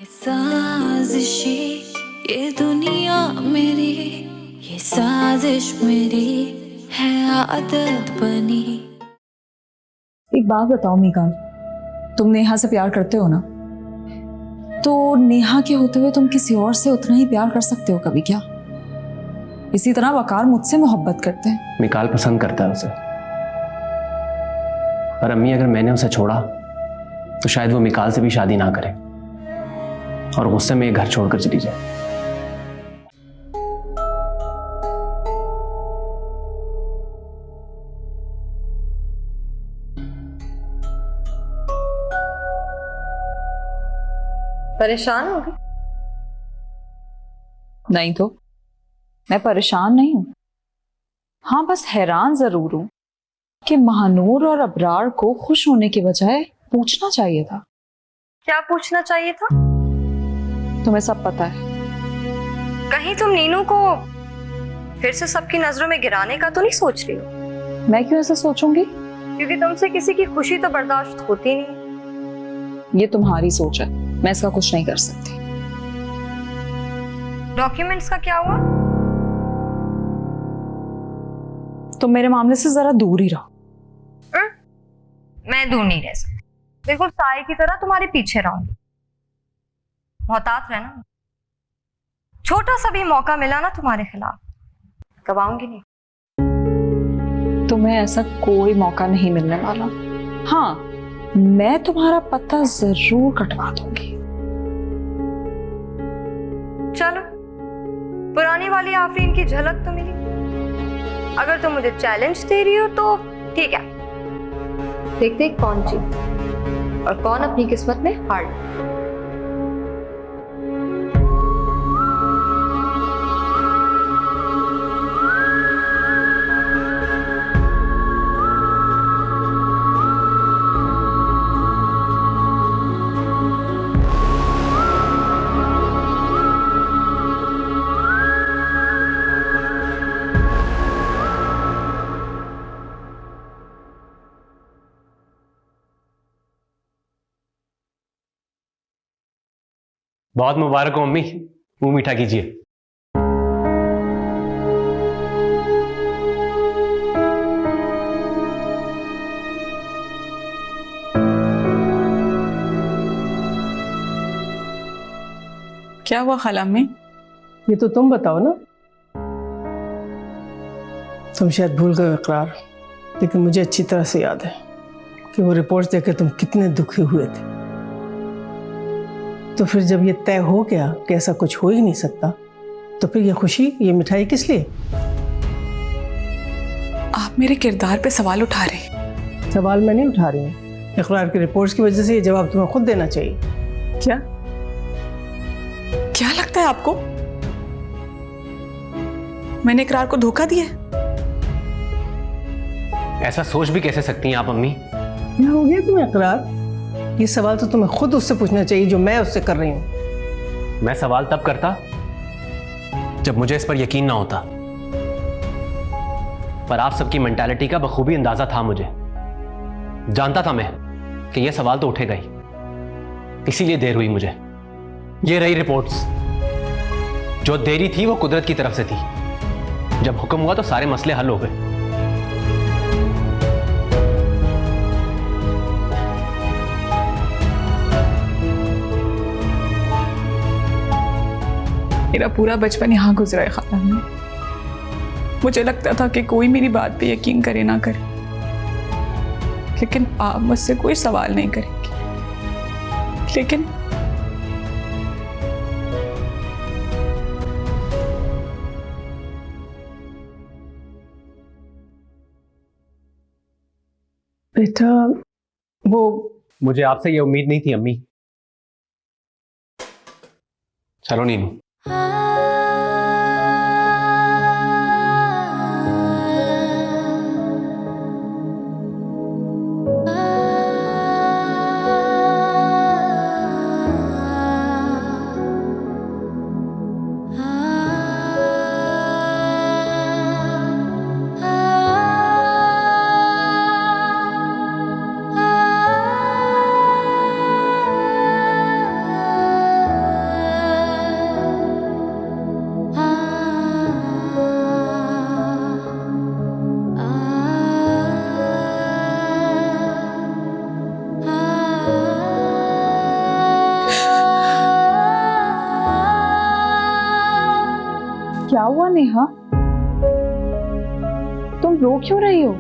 साजिशी ये दुनिया मेरी, ये साजिश मेरी है आदत बनी। एक बात बताओ मीका, तुम नेहा से प्यार करते हो ना? तो नेहा के होते हुए तुम किसी और से उतना ही प्यार कर सकते हो कभी क्या? इसी तरह वकार मुझसे मोहब्बत करते हैं। मिकाल पसंद करता है उसे, और अम्मी अगर मैंने उसे छोड़ा तो शायद वो मिकाल से भी शादी ना करे और गुस्से में ये घर छोड़कर चली जाए। परेशान हो गई? नहीं तो मैं परेशान नहीं हूं। हाँ, बस हैरान जरूर हूं कि महानूर और अबरार को खुश होने के बजाय पूछना चाहिए था। क्या पूछना चाहिए था? तुम्हें सब पता है। कहीं तुम नीनू को फिर से सबकी नजरों में गिराने का तो नहीं सोच रही हो? मैं क्यों ऐसा सोचूंगी? क्योंकि तुमसे किसी की खुशी तो बर्दाश्त होती नहीं। ये तुम्हारी सोच है, मैं इसका कुछ नहीं कर सकती। डॉक्यूमेंट्स का क्या हुआ? तुम मेरे मामले से जरा दूर ही रहो। मैं दूर नहीं रह सकती, बिल्कुल साए की तरह तुम्हारे पीछे रहूंगी। मोहतात रहना, छोटा सा भी मौका मिला ना तुम्हारे खिलाफ गवाऊंगी नहीं। तुम्हें ऐसा कोई मौका नहीं मिलने वाला। हाँ, मैं तुम्हारा पता जरूर कटवा दूंगी। चलो, पुरानी वाली आफरीन की झलक तो मिली। अगर तुम मुझे चैलेंज दे रही हो तो ठीक है, देखते कौन जीत और कौन अपनी किस्मत में हार। बहुत मुबारक हो अम्मी, मुंह मीठा कीजिए। क्या हुआ खाला में? ये तो तुम बताओ ना। तुम शायद भूल गए इकरार, लेकिन मुझे अच्छी तरह से याद है कि वो रिपोर्ट्स देखकर तुम कितने दुखी हुए थे। तो फिर जब ये तय हो गया कि ऐसा कुछ हो ही नहीं सकता, तो फिर ये खुशी, ये मिठाई किस लिए? आप मेरे किरदार पे सवाल उठा रहे। सवाल मैं नहीं उठा रही हूँ, इकरार की रिपोर्ट्स की वजह से ये जवाब तुम्हें खुद देना चाहिए। क्या क्या लगता है आपको मैंने इकरार को धोखा दिया? ऐसा सोच भी कैसे सकती हैं आप अम्मी? क्या हो गया तुम्हें इकरार? ये सवाल तो तुम्हें खुद उससे पूछना चाहिए जो मैं उससे कर रही हूँ। मैं सवाल तब करता जब मुझे इस पर यकीन ना होता, पर आप सबकी मेंटालिटी का बखूबी अंदाजा था मुझे। जानता था मैं कि यह सवाल तो उठेगा ही, इसीलिए देर हुई मुझे। ये रही रिपोर्ट्स। जो देरी थी वो कुदरत की तरफ से थी। जब हुक्म हुआ तो सारे मसले हल हो गए। मेरा पूरा बचपन यहाँ गुजरा है खाला में। मुझे लगता था कि कोई मेरी बात पे यकीन करे ना करे, लेकिन आप मुझसे कोई सवाल नहीं करेंगी। लेकिन बेटा, वो मुझे आपसे यह उम्मीद नहीं थी अम्मी। चलो नीनू। हुआ नेहा? तुम रो क्यों रही हो?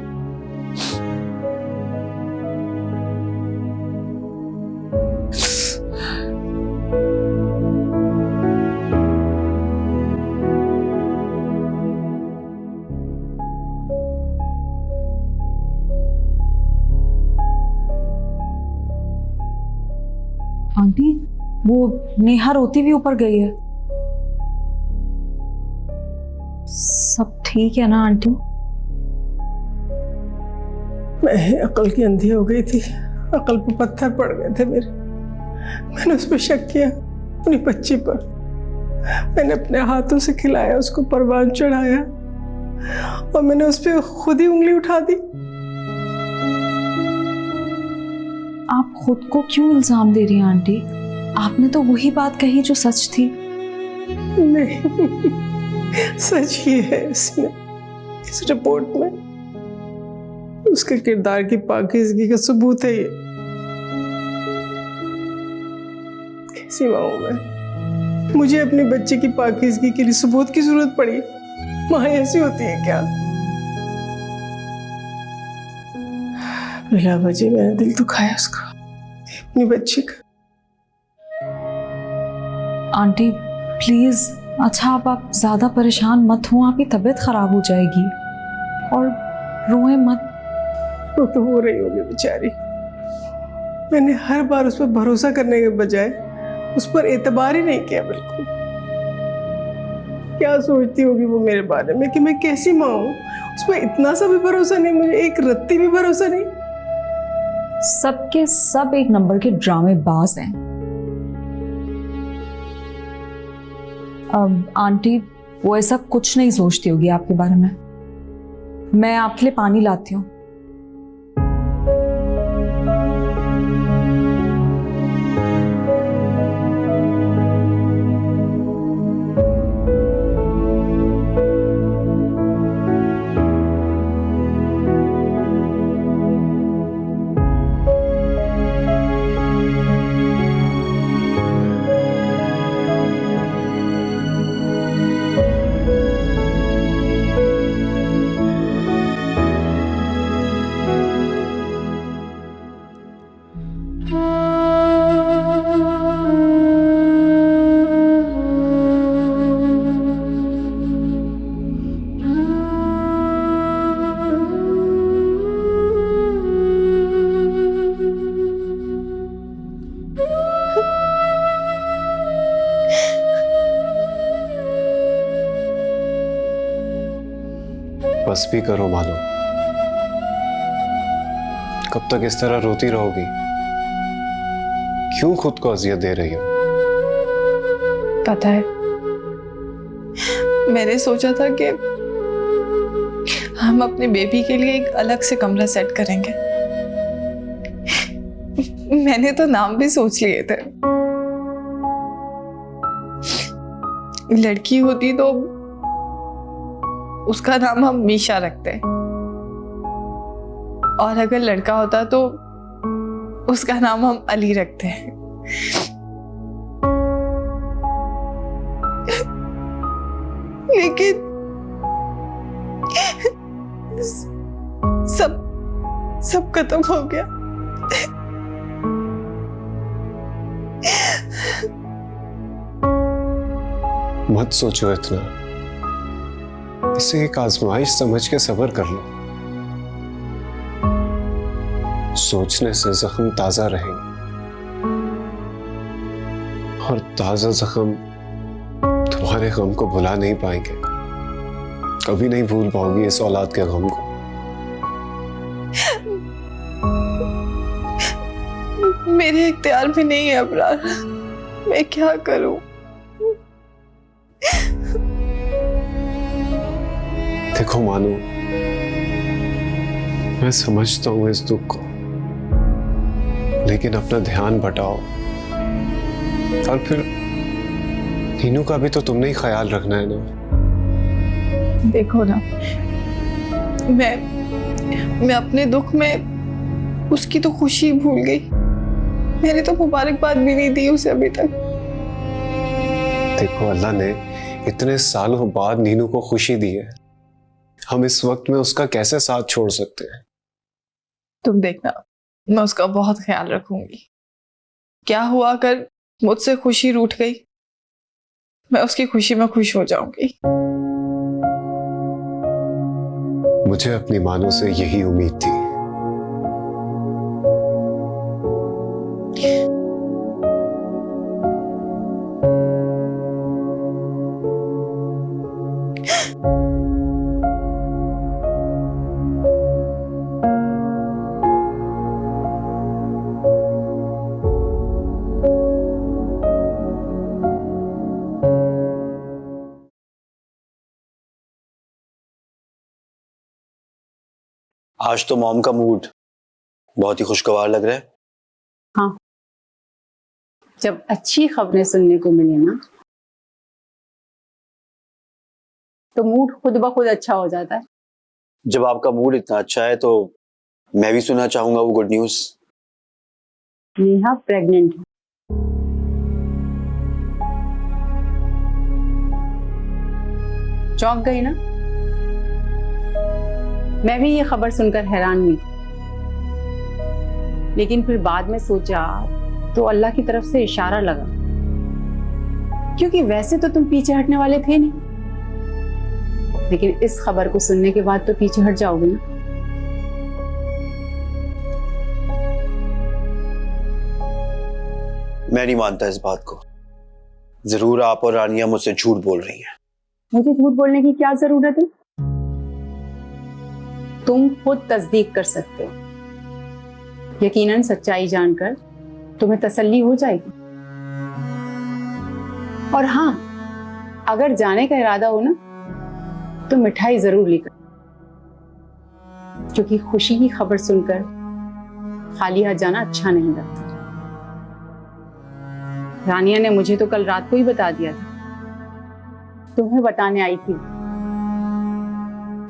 आंटी, वो नेहा रोती भी ऊपर गई है। सब ठीक है ना आंटी? मैं अकल की अंधी हो गई थी, अकल पे पत्थर पड़ गए थे मेरे। मैंने उस पर शक किया, अपनी बच्ची पर। मैंने अपने हाथों से खिलाया, उसको परवान चढ़ाया और मैंने उस पर खुद ही उंगली उठा दी। आप खुद को क्यों इल्जाम दे रही हैं आंटी? आपने तो वही बात कही जो सच थी। नहीं, सच ये है इसमें, इस रिपोर्ट में उसके किरदार की पाकीज़गी का सबूत है ये। कैसी माँ हूं मैं? मुझे अपनी बच्चे की पाकीज़गी के लिए सबूत की जरूरत पड़ी? माँ ऐसी होती है क्या? बिला वजह मैंने दिल दुखाया उसका, अपनी बच्ची का। आंटी प्लीज, अच्छा आप ज्यादा परेशान मत हो, आपकी तबीयत खराब हो जाएगी। और रोए मत। वो तो हो रही होगी बेचारी। मैंने हर बार उस पर भरोसा करने के बजाय उस पर एतबार ही नहीं किया बिल्कुल। क्या सोचती होगी वो मेरे बारे में कि मैं कैसी माँ हूँ? उस पर इतना सा भी भरोसा नहीं, मुझे एक रत्ती भी भरोसा नहीं। सबके सब एक नंबर के ड्रामेबाज हैं। अब आंटी वो ऐसा कुछ नहीं सोचती होगी आपके बारे में। मैं आपके लिए पानी लाती हूँ। बस भी करो मानो, कब तक इस तरह रोती रहोगी? क्यों खुद को अजियत दे रही हो? पता है, मैंने सोचा था कि हम अपने बेबी के लिए एक अलग से कमरा सेट करेंगे। मैंने तो नाम भी सोच लिए थे। लड़की होती तो उसका नाम हम मीशा रखते, और अगर लड़का होता तो उसका नाम हम अली रखते। लेकिन सब खत्म हो गया। मत सोचो इतना, इसे एक आजमाइश समझ के सब्र कर लो। सोचने से जख्म ताजा रहेंगे, और ताजा जख्म तुम्हारे गम को भुला नहीं पाएंगे। कभी नहीं भूल पाओगी इस औलाद के गम को। मेरे इख्तियार में नहीं है अबरार, मैं क्या करूं? देखो मानो, मैं समझता हूं इस दुख को, लेकिन अपना ध्यान बटाओ। और फिर नीनू का भी तो तुमने ही ख्याल रखना है ना। देखो ना, मैं अपने दुख में उसकी तो खुशी भूल गई। मैंने तो मुबारकबाद भी नहीं दी उसे अभी तक। देखो, अल्लाह ने इतने सालों बाद नीनू को खुशी दी है, हम इस वक्त में उसका कैसे साथ छोड़ सकते हैं? तुम देखना, मैं उसका बहुत ख्याल रखूंगी। क्या हुआ अगर मुझसे खुशी रूठ गई? मैं उसकी खुशी में खुश हो जाऊंगी। मुझे अपनी मानो से यही उम्मीद थी। आज तो मॉम का मूड बहुत ही खुशगवार लग रहा है। हाँ, जब अच्छी खबरें सुनने को मिले ना तो मूड खुद ब खुद अच्छा हो जाता है। जब आपका मूड इतना अच्छा है तो मैं भी सुनना चाहूंगा वो गुड न्यूज। नेहा प्रेग्नेंट है। चौंक गई ना? मैं भी ये खबर सुनकर हैरान हुई, लेकिन फिर बाद में सोचा तो अल्लाह की तरफ से इशारा लगा, क्योंकि वैसे तो तुम पीछे हटने वाले थे नहीं, लेकिन इस खबर को सुनने के बाद तो पीछे हट जाओगे ना। मैं नहीं मानता इस बात को। जरूर आप और रानिया मुझसे झूठ बोल रही हैं। मुझे झूठ बोलने की क्या जरूरत है? तुम खुद तस्दीक कर सकते हो। यकीनन सच्चाई जानकर तुम्हें तसल्ली हो जाएगी। और हाँ, अगर जाने का इरादा हो ना तो मिठाई जरूर लेकर, क्योंकि खुशी की खबर सुनकर खाली हाथ जाना अच्छा नहीं लगता। रानिया ने मुझे तो कल रात को ही बता दिया था, तुम्हें बताने आई थी,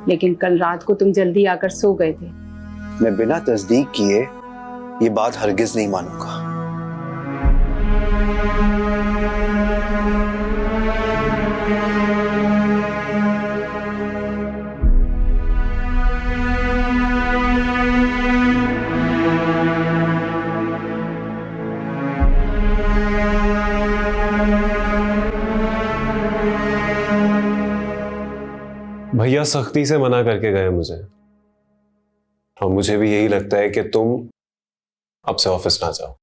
लेकिन कल रात को तुम जल्दी आकर सो गए थे। मैं बिना तस्दीक किए ये बात हरगिज नहीं मानूंगा। भैया सख्ती से मना करके गए मुझे, और मुझे भी यही लगता है कि तुम अब से ऑफिस ना जाओ।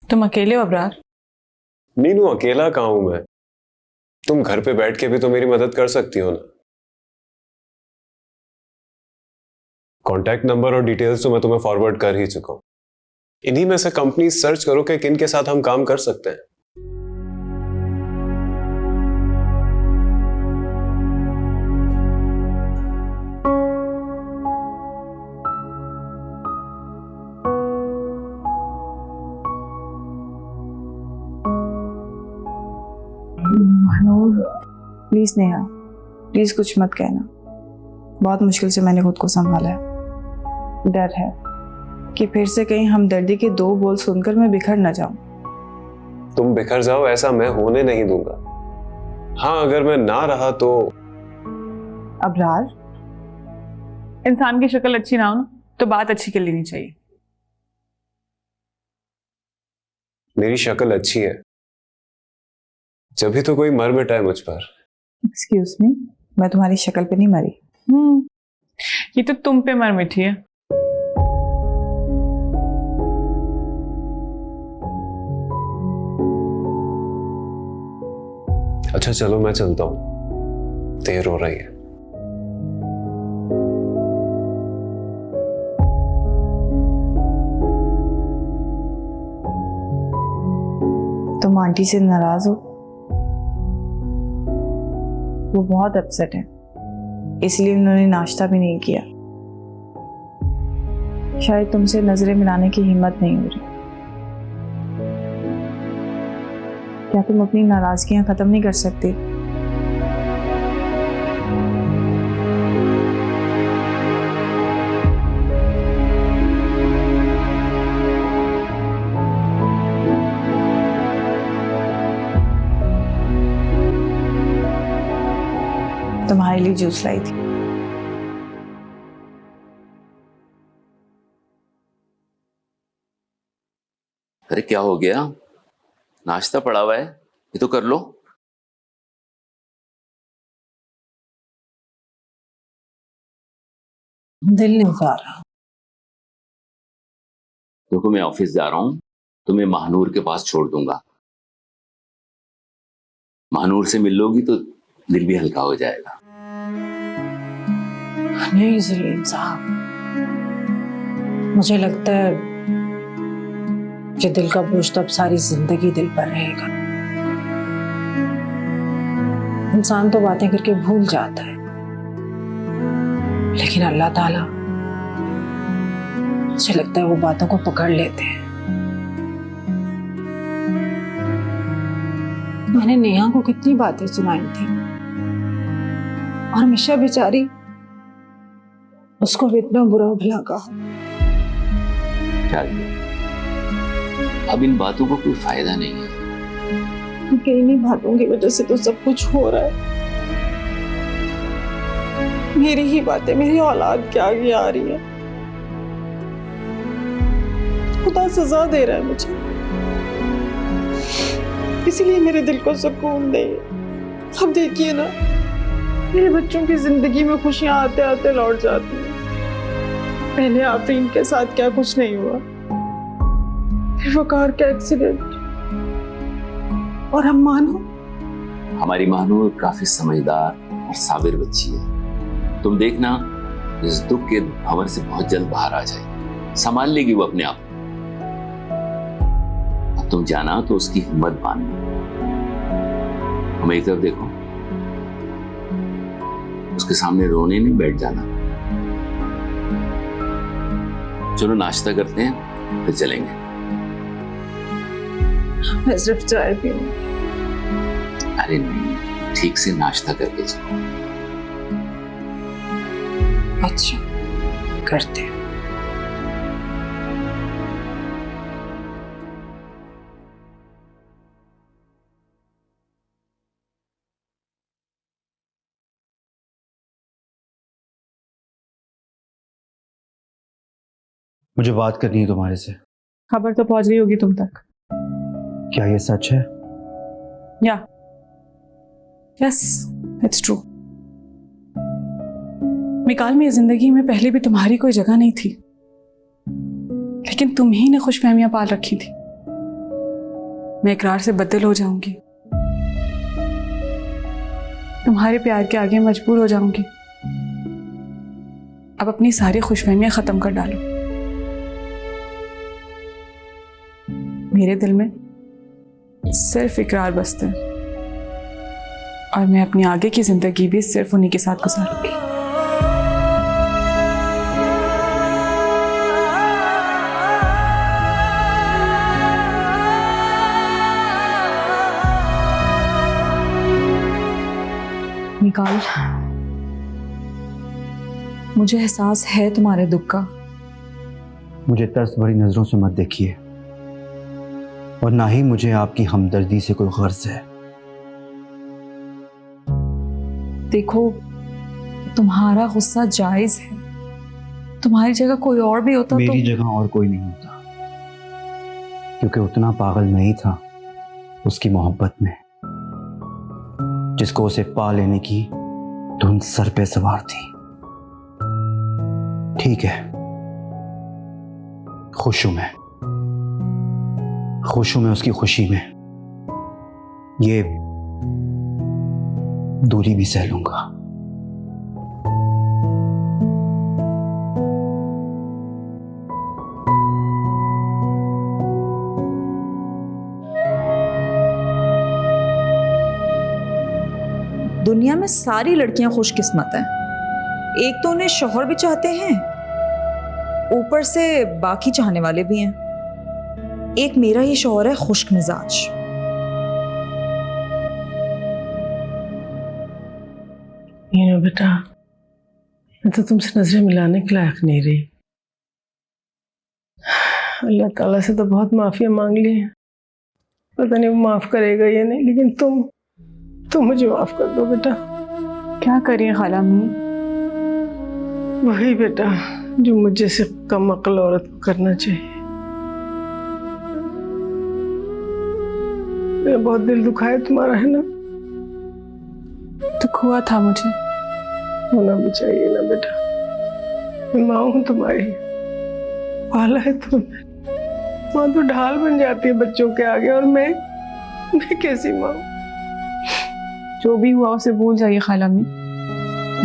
तुम अकेले हो अबरार? नीनू, अकेला कहाँ हूं मैं? तुम घर पे बैठ के भी तो मेरी मदद कर सकती हो ना। कॉन्टैक्ट नंबर और डिटेल्स तो मैं तुम्हें फॉरवर्ड कर ही चुका हूं। इन्हीं में से कंपनी सर्च करो कि किन के साथ हम काम कर सकते हैं। प्लीज नेहा, प्लीज कुछ मत कहना। बहुत मुश्किल से मैंने खुद को संभाला है। डर है कि फिर से कहीं हमदर्दी के दो बोल सुनकर मैं बिखर न जाऊं। तुम बिखर जाओ ऐसा मैं होने नहीं दूंगा। हाँ, अगर मैं ना रहा तो। अबरार, इंसान की शक्ल अच्छी ना हो ना तो बात अच्छी कर लेनी चाहिए। मेरी शक्ल अच्छी है, जब भी तो कोई मर मिटा है मुझ पर। एक्सक्यूज मी, मैं तुम्हारी शक्ल पे नहीं मरी। ये तो तुम पे मर मिठी है। अच्छा चलो मैं चलता हूं, देर हो रही है। तुम आंटी से नाराज हो? वो बहुत अपसेट है, इसलिए उन्होंने नाश्ता भी नहीं किया। शायद तुमसे नजरें मिलाने की हिम्मत नहीं हो रही। क्या तुम अपनी नाराजगियां खत्म नहीं कर सकती? तुम्हारे लिए जूस लाई थी। अरे क्या हो गया? नाश्ता पड़ा हुआ है, ये तो कर लो। दिल नहीं जा रहा। देखो मैं ऑफिस जा रहा हूं, तुम्हें महानूर के पास छोड़ दूंगा। महानूर से मिल लोगी तो दिल भी हल्का हो जाएगा। नहीं सलीम साहब, मुझे लगता है कि दिल का बोझ तो अब सारी जिंदगी दिल पर रहेगा। इंसान तो बातें करके भूल जाता है, लेकिन अल्लाह ताला मुझे लगता है वो बातों को पकड़ लेते हैं। मैंने नेहा को कितनी बातें सुनाई थी और हमेशा बेचारी उसको भी इतना बुरा भला कहा। क्या अब इन बातों का कोई फायदा नहीं है। इन्हीं बातों की वजह से तो सब कुछ हो रहा है। मेरी ही बातें मेरी औलाद के आगे आ रही है। खुदा सजा दे रहा है मुझे, इसीलिए मेरे दिल को सुकून नहीं। अब देखिए ना, मेरे बच्चों की जिंदगी में खुशियां आते आते लौट जाती हैं। पहले आफरीन के साथ क्या कुछ नहीं हुआ, फिर वकार का एक्सीडेंट, और हम मानो हमारी महानूर काफी समझदार और साबिर बच्ची है। तुम देखना इस दुख के भंवर से बहुत जल्द बाहर आ जाएगी, संभाल लेगी वो अपने आप। अब तुम जाना तो उसकी हिम्मत बांधना। मेरी तरफ देखो, उसके सामने रोने नहीं बैठ जाना। चलो नाश्ता करते हैं फिर चलेंगे। मैं सिर्फ चाय पीऊंगी। अरे नहीं, ठीक से नाश्ता करके चलो। अच्छा, करते हैं। मुझे बात करनी है तुम्हारे से। खबर तो पहुंच गई होगी तुम तक। क्या ये सच है? या यस, इट्स ट्रू। मिकाल, मेरी जिंदगी में पहले भी तुम्हारी कोई जगह नहीं थी, लेकिन तुम ही ने खुशफहमियां पाल रखी थी। मैं इकरार से बदल हो जाऊंगी, तुम्हारे प्यार के आगे मजबूर हो जाऊंगी। अब अपनी सारी खुशफहमियां खत्म कर डालो। मेरे दिल में सिर्फ इकरार बसते हैं, और मैं अपनी आगे की जिंदगी भी सिर्फ उन्हीं के साथ गुजारूंगी। निकाल, मुझे एहसास है तुम्हारे दुख का। मुझे तरस भरी नजरों से मत देखिए, और ना ही मुझे आपकी हमदर्दी से कोई गर्ज है। देखो, तुम्हारा गुस्सा जायज है। तुम्हारी जगह कोई और भी होता मेरी तो जगह और कोई नहीं होता, क्योंकि उतना पागल नहीं था उसकी मोहब्बत में, जिसको उसे पा लेने की धुन सर पे सवार थी। ठीक है, खुश हूं मैं, खुश हूं मैं उसकी खुशी में। ये दूरी भी सह लूंगा। दुनिया में सारी लड़कियां खुशकिस्मत हैं। एक तो उन्हें शौहर भी चाहते हैं, ऊपर से बाकी चाहने वाले भी हैं। एक मेरा ही शौहर है खुश्क मिजाज। मीनू बेटा, मैं तो तुमसे नजरें मिलाने के लायक नहीं रही। अल्लाह ताला से तो बहुत माफिया मांग ली है, पता नहीं वो माफ करेगा या नहीं, लेकिन तुम मुझे माफ कर दो बेटा। क्या करें खाला अम्मी? वही बेटा जो मुझे से कम अक्ल औरत को करना चाहिए। मेरा बहुत दिल दुखा है तुम्हारा, है ना? दुख हुआ था मुझे। होना भी चाहिए ना बेटा। मैं माँ हूँ तुम्हारी, पाला है तुम्हें। माँ तो ढाल बन जाती है बच्चों के आगे, और मैं कैसी माँ हूँ? जो भी हुआ उसे भूल जाइए खाला अम्मी।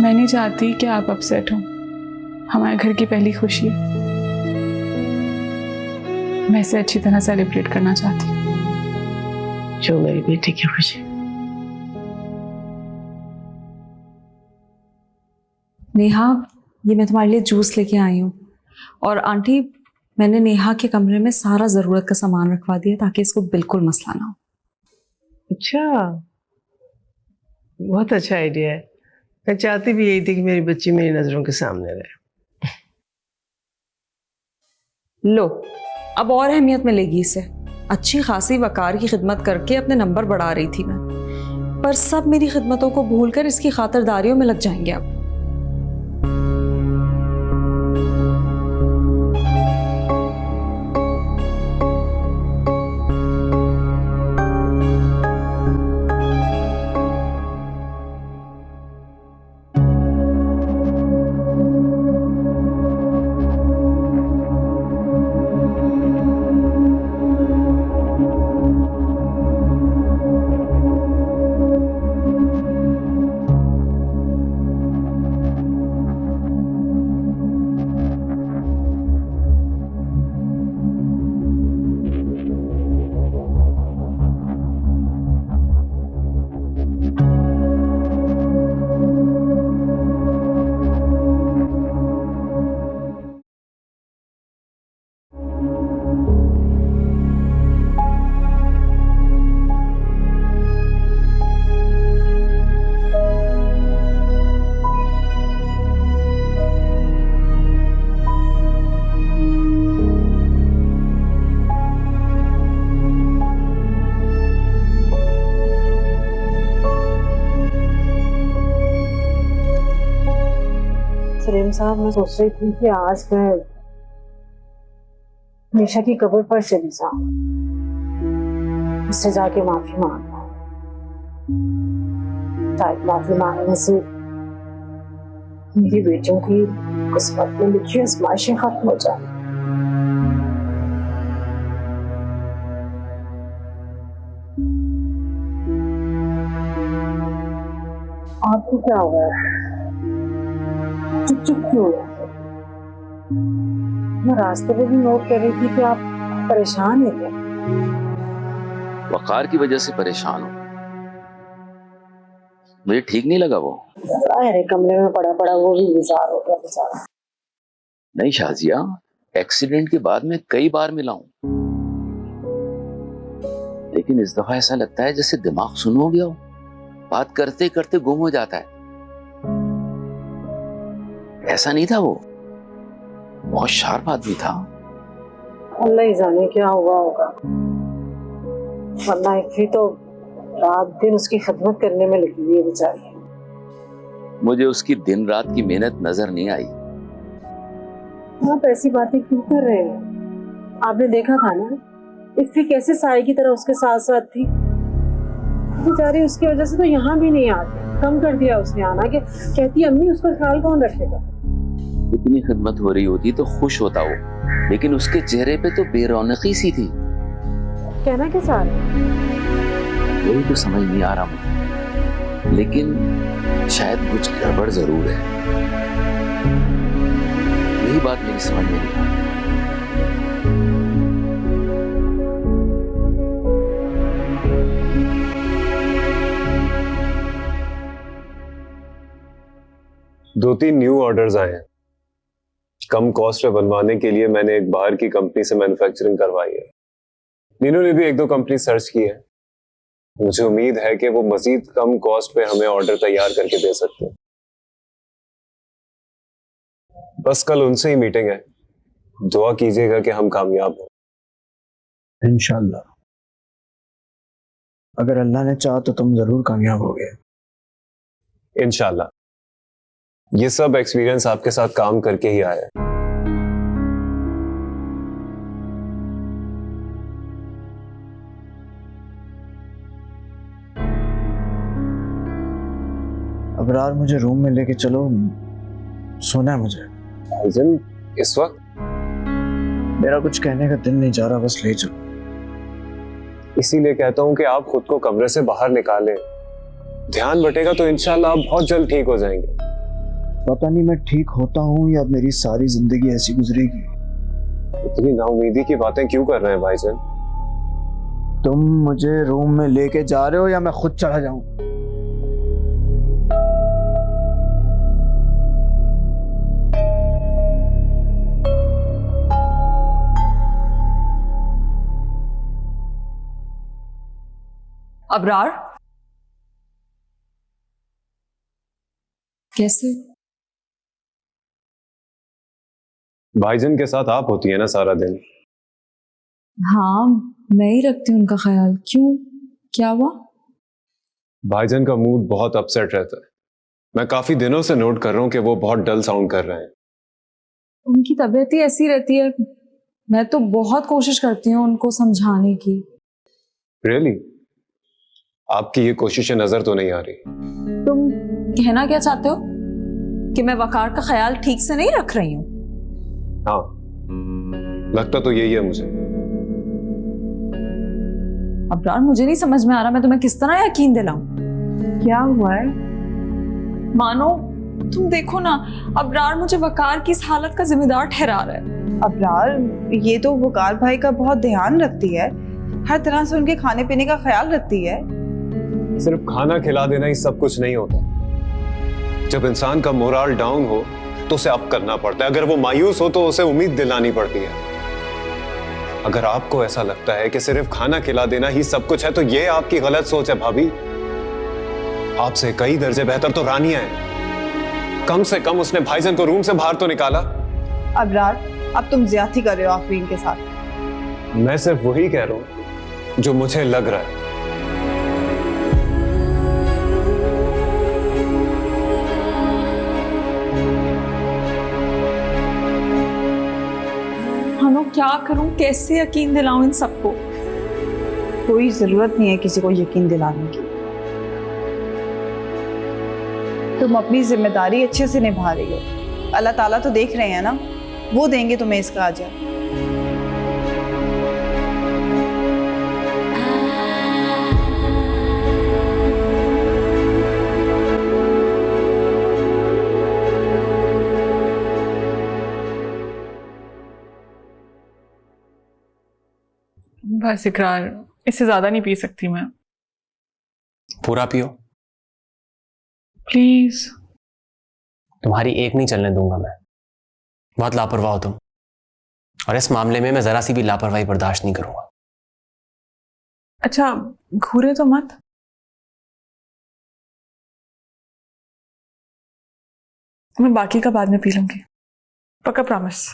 मैं नहीं चाहती कि आप अपसेट हो। हमारे घर की पहली खुशी है, मैं इसे अच्छी तरह सेलिब्रेट करना चाहती हूँ। जो मेरी बेटी की खुशी। नेहा, ये मैं तुम्हारे लिए जूस लेके आई हूँ। और आंटी, मैंने नेहा के कमरे में सारा ज़रूरत का सामान रखवा दिया ताकि इसको बिल्कुल मसला ना हो। अच्छा, बहुत अच्छा आइडिया है। मैं चाहती भी यही थी कि मेरी बच्ची मेरी नजरों के सामने रहे। लो, अब और अहमियत मिलेगी इसे। अच्छी खासी वकार की खिदमत करके अपने नंबर बढ़ा रही थी मैं, पर सब मेरी खिदमतों को भूलकर इसकी खातिरदारियों में लग जाएंगे अब। सलीम साहब, मैं सोच रही थी कि आज मैं निशा की कब्र पर चली जाऊं, उससे जाके माफी मांगना। शायद माफी मांगने से मेरी बेटियों की किस्मत में लिखी आजमाइशें खत्म हो जाए। आपको क्या हुआ? चुप चुप क्यों? मैं रास्ते में भी नोट कर रही थी कि आप परेशान हैं क्या? वकार की वजह से परेशान हो? मुझे ठीक नहीं लगा वो। अरे कमरे में पड़ा पड़ा वो भी बेजार हो गया बेचारा। नहीं शाजिया, एक्सीडेंट के बाद मैं कई बार मिला हूं, लेकिन इस दफा ऐसा लगता है जैसे दिमाग सुन हो गया हो, बात करते करते गुम हो जाता है। ऐसा नहीं था वो, बहुत शार्प आदमी था। अल्लाह ही जाने क्या हुआ होगा, वरना एक भी तो रात दिन उसकी खिदमत करने में लगी हुई है बेचारी। मुझे उसकी दिन रात की मेहनत नजर नहीं आई। आप ऐसी बातें क्यों कर रहे हैं? आपने देखा था ना इफ्फी कैसे साई की तरह उसके साथ साथ थी। बेचारी उसकी वजह से तो यहाँ भी नहीं आती, कम कर दिया उसने आना। कि कहती अम्मी उसका ख्याल कौन रखेगा। इतनी खिदमत हो रही होती तो खुश होता वो, लेकिन उसके चेहरे पे तो बेरौनकी सी थी। कहना क्या चाह रहे? यही तो समझ नहीं आ रहा मुझे, लेकिन शायद कुछ गड़बड़ जरूर है। यही बात मेरी समझ में नहीं आ रही। दो तीन न्यू ऑर्डर्स आए हैं। कम कॉस्ट पे बनवाने के लिए मैंने एक बाहर की कंपनी से मैन्युफैक्चरिंग करवाई है। नीनू ने भी एक दो कंपनी सर्च की है। मुझे उम्मीद है कि वो मजीद कम कॉस्ट पे हमें ऑर्डर तैयार करके दे सकते हैं। बस कल उनसे ही मीटिंग है, दुआ कीजिएगा कि हम कामयाब हो। इंशाल्लाह, अगर अल्लाह ने चाहा तो तुम जरूर कामयाब होगे। इंशाल्लाह ये सब एक्सपीरियंस आपके साथ काम करके ही आया है। अबरार, मुझे रूम में लेके चलो, सोना है मुझे। भाईजान इस वक्त? मेरा कुछ कहने का दिल नहीं जा रहा, बस ले चलो। इसीलिए कहता हूँ कि आप खुद को कमरे से बाहर निकालें। ध्यान बटेगा तो इंशाल्लाह आप बहुत जल्द ठीक हो जाएंगे। पता नहीं मैं ठीक होता हूँ या मेरी सारी जिंदगी ऐसी गुजरेगी। इतनी नाउमीदी की बातें क्यों कर रहे हैं भाईजान? तुम मुझे रूम में लेके जा रहे हो या मैं खुद चढ़ा जाऊं? अबरार, कैसे? भाईजान के साथ आप होती है ना सारा दिन? हाँ, मैं ही रखती हूँ उनका ख्याल। क्यों, क्या हुआ? भाईजान का मूड बहुत अपसेट रहता है। मैं काफी दिनों से नोट कर रहा हूँ कि वो बहुत डल साउंड कर रहे हैं। उनकी तबीयत ही ऐसी रहती है। मैं तो बहुत कोशिश करती हूँ उनको समझाने की। रियली? आपकी ये कोशिशें नजर तो नहीं आ रही। तुम कहना क्या चाहते हो? कि मैं वकार का ख्याल ठीक से नहीं रख रही हूँ? हाँ, लगता तो यही है मुझे। अबरार, मुझे नहीं समझ में आ रहा मैं तुम्हें किस तरह यकीन दिलाऊं। क्या हुआ है? मानो तुम देखो ना, अबरार मुझे वकार की इस हालत का जिम्मेदार ठहरा रहा है। अबरार, ये तो वकार भाई का बहुत ध्यान रखती है, हर तरह से उनके खाने पीने का ख्याल रखती है। सिर्फ खाना खिला देना ही सब कुछ नहीं होता। जब इंसान का मोराल डाउन हो तो उसे अप करना पड़ता है। अगर वो मायूस हो तो उसे उम्मीद दिलानी पड़ती है। अगर आपको ऐसा लगता है कि सिर्फ खाना खिला देना ही सब कुछ है तो ये आपकी गलत सोच है भाभी। आपसे कई दर्जे बेहतर तो रानिया है। कम से कम उसने भाईजान को रूम से बाहर तो निकाला। अबरार, अब तुम ज्यादती कर रहे हो आफरीन के साथ। मैं सिर्फ वही कह रहा हूं जो मुझे लग रहा है। क्या करूं, कैसे यकीन दिलाऊं इन सबको? कोई जरूरत नहीं है किसी को यकीन दिलाने की। तुम अपनी जिम्मेदारी अच्छे से निभा रही हो। अल्लाह ताला तो देख रहे हैं ना, वो देंगे तुम्हें इसका अजर। बस इकरार, इससे ज्यादा नहीं पी सकती मैं। पूरा पियो प्लीज। तुम्हारी एक नहीं चलने दूंगा मैं। बहुत लापरवाह हो तुम, और इस मामले में मैं जरा सी भी लापरवाही बर्दाश्त नहीं करूंगा। अच्छा, घूरे तो मत। मैं बाकी का बाद में पी लूंगी, पक्का प्रॉमिस।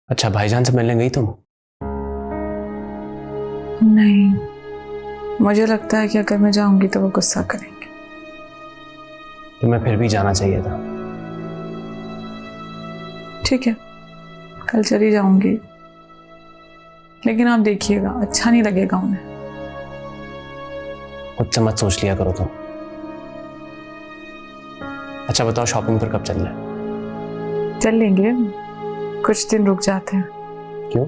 अच्छा, भाईजान से मिलने गई तुम? नहीं, मुझे लगता है कि अगर मैं जाऊंगी तो वो गुस्सा करेंगे। तुम्हें फिर भी जाना चाहिए था। ठीक है, कल चली जाऊंगी, लेकिन आप देखिएगा अच्छा नहीं लगेगा उन्हें। खुद से मत सोच लिया करो तुम। अच्छा बताओ, शॉपिंग पर कब चलना है? चल लेंगे, कुछ दिन रुक जाते हैं। क्यों?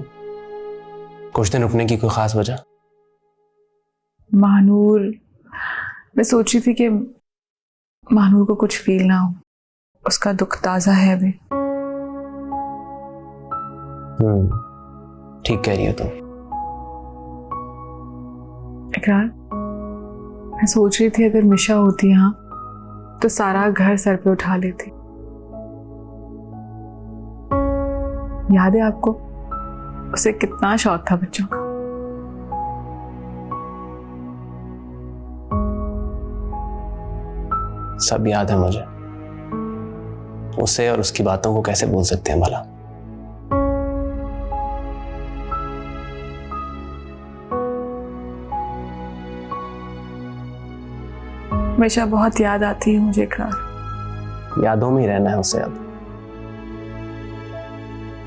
कुछ दिन रुकने की कोई खास वजह? महानूर, मैं सोची थी कि महानूर को कुछ फील ना हो, उसका दुख ताजा है अभी। ठीक कह रही हो तुम। इकरार, मैं सोच रही थी अगर मिशा होती यहाँ तो सारा घर सर पे उठा लेती। याद है आपको, उसे कितना शौक था बच्चों का। सब याद है मुझे। उसे और उसकी बातों को कैसे भूल सकते हैं भला? हमेशा बहुत याद आती है मुझे इकरार। यादों में ही रहना है उसे अब।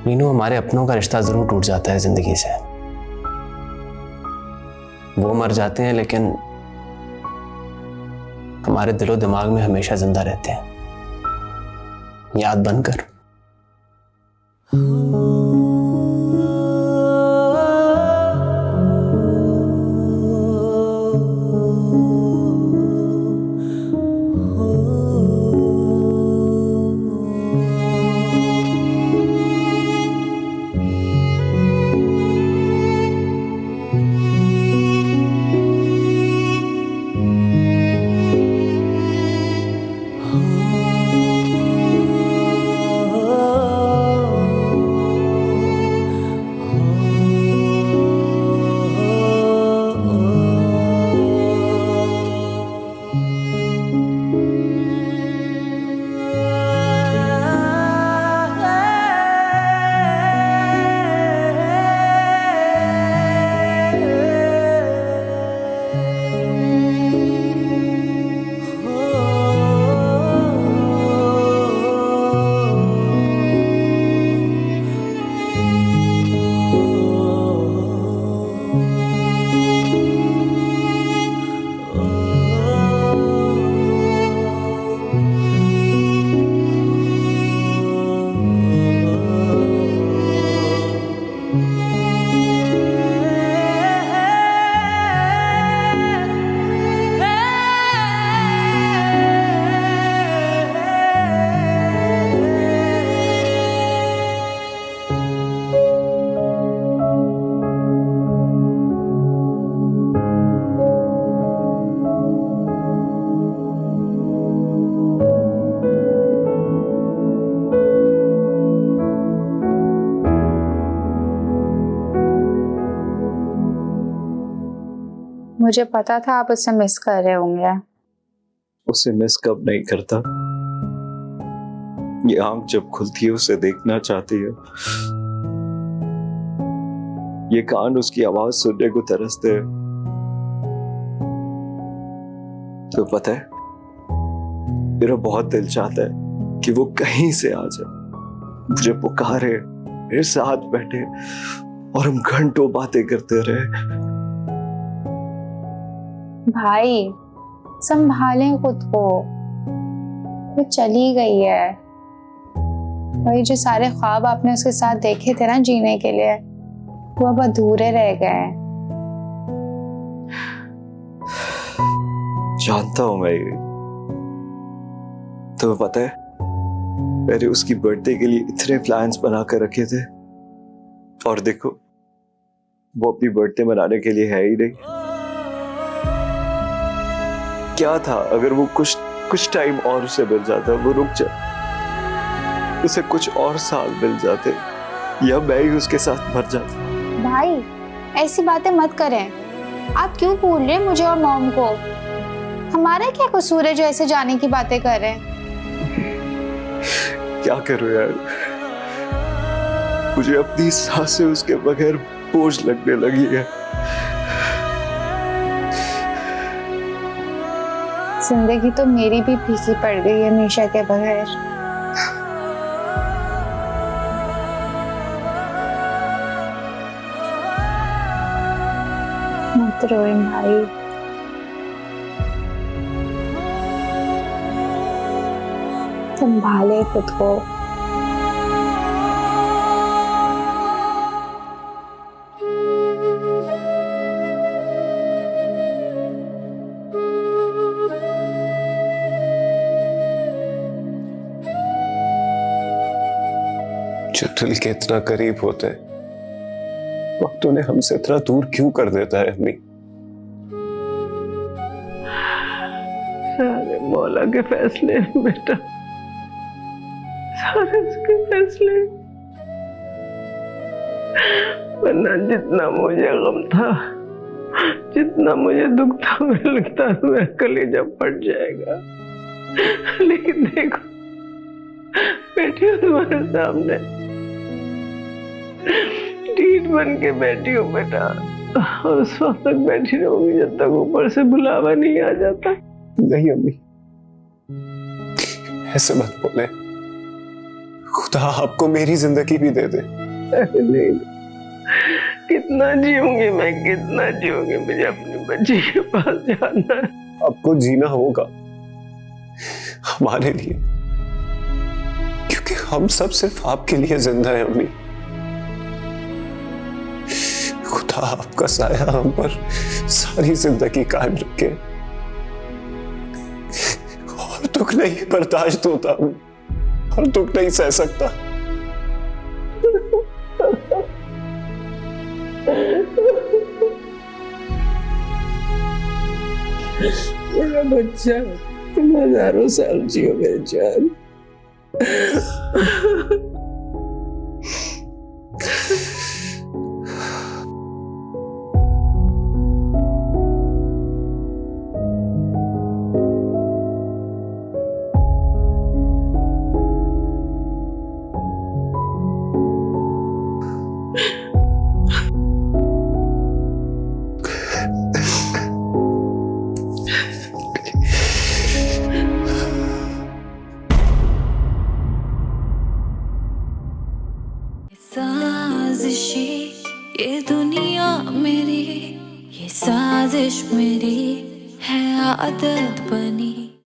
मीनू, हमारे अपनों का रिश्ता जरूर टूट जाता है जिंदगी से। वो मर जाते हैं लेकिन हमारे दिलो दिमाग में हमेशा जिंदा रहते हैं, याद बनकर। मुझे पता था आप उससे मिस कर रहे होंगे। उसे मिस कब नहीं करता। ये आंख जब खुलती है उसे देखना चाहती है, ये कान उसकी आवाज सुनने को तरसते हैं। तो पता है, मेरा बहुत दिल चाहता है कि वो कहीं से आ जाए, मुझे पुकारे, मेरे साथ बैठे और हम घंटों बातें करते रहे। भाई संभालें खुद को, वो चली गई है। वही जो सारे ख्वाब आपने उसके साथ देखे थे ना जीने के लिए, वो अब अधूरे रह गए। जानता हूं मैं ये। तो पता है, मैंने उसकी बर्थडे के लिए इतने प्लान्स बना कर रखे थे और देखो वो अपनी बर्थडे मनाने के लिए है ही नहीं। क्या था अगर वो कुछ टाइम और उसे मिल जाता, वो रुक जाए, उसे कुछ और साल मिल जाते, या मैं ही उसके साथ मर जाता। भाई ऐसी बातें मत करें। आप क्यों भूल रहे मुझे और मॉम को? हमारा क्या कसूर है जो ऐसे जाने की बातें कर रहे हैं? क्या करूं यार, मुझे अपनी सांसें उसके बगैर बोझ लगने लगी है। जिंदगी तो मेरी भी फीकी पड़ गई है मीशा के बगैर। मत रोए भाई। संभाले खुद को। जो दिल के इतना करीब होते हैं, वक्त उन्हें हमसे इतना दूर क्यों कर देता है अम्मी? सारे मौला के फैसले हैं बेटा, सारे उसके फैसले। वरना जितना मुझे गम था, जितना मुझे दुख था, मुझे लगता है मेरा कलेजा फट जाएगा। लेकिन देखो बैठी हूँ तुम्हारे सामने, ढीठ बन के बैठी हूँ बेटा, और उस वक्त तक बैठी रहूंगी जब तक ऊपर से बुलावा नहीं आ जाता। नहीं अम्मी, ऐसे मत बोले। खुदा आपको मेरी जिंदगी भी दे दे। नहीं, कितना जीऊंगी मैं, कितना जीऊंगी। मुझे अपनी बच्ची के पास जाना है। आपको जीना होगा हमारे लिए, क्योंकि हम सब सिर्फ आपके लिए जिंदा हैं अम्मी। खुदा आपका साया हम पर सारी जिंदगी कायम रखे। और दुख नहीं बर्दाश्त होता, और दुख नहीं सह सकता। मेरा बच्चा, तुम हजारों साल जियो मेरी जान। साजिशी ये दुनिया मेरी, ये साजिश मेरी है आदत बनी।